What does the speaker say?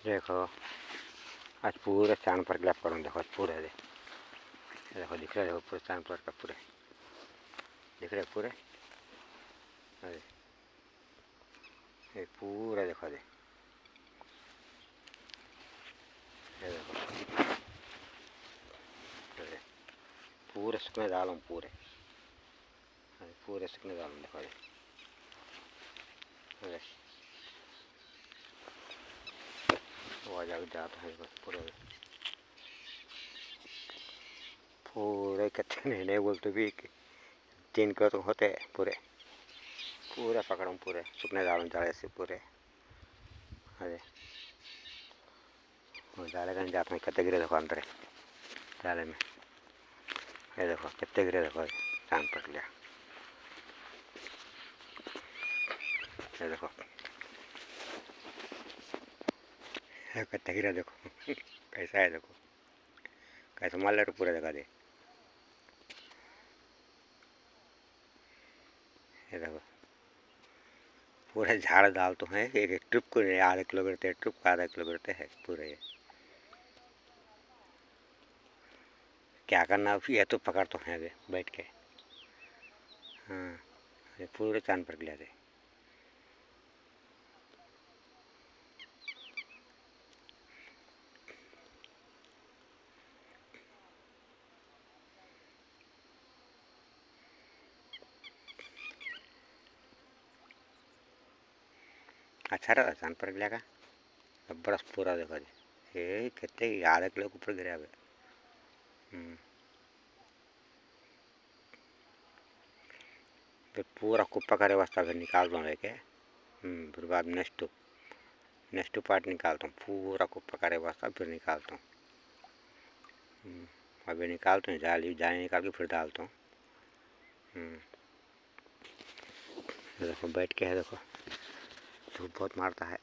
देखो आज पूरे चांद पर ग्लैप करूँ। देखो पूरे देखो दिख रहे, देखो पूरे चांद पर का पूरे दिख रहे पूरे। अरे ये पूरा देखो ये देखो अरे पूरे सुखने डालूँ पूरे। अरे पूरे सुखने डालूँ देखो ये। अरे वो जाता है पूरे पूरे कच्चे नहीं बोलते भी 3 को तो होते पूरे पूरे पकड़ूँ पूरे सुखने डालूँ जाले से पूरे। अरे वो जाले का जाते में कितने गिरे देखो अंदर जाले में। ये देखो कितने गिरे देखो चांद पकड़ लिया। ये देखो कितने गिरे देखो कैसा है देखो कैसे मार ले पूरे दिखा दे। ये देखो पूरे झाड़ डाल तो हैं एक एक ट्रिप को आधे किलो गिरते ट्रिप का आधा किलो गिरते हैं पूरे। ये क्या करना ये तो पकड़ तो हैं अभी बैठ के। हाँ ये पूरे चांद पर लिया थे। अच्छा रहा चांद पर लिया का बरस पूरा देखो ये कितने आधे किलो के ऊपर गिरे अभी। फिर पूरा कुप्पा करे वास्ता फिर निकाल दूँ लेके। फिर बाद नेक्स्ट पार्ट निकालता हूँ पूरा कुप्पा करे वास्ता फिर निकालता हूँ। अभी निकालता हूँ जाली निकाल के फिर डालता हूँ। देखो बैठ के है देखो धूप बहुत मारता है।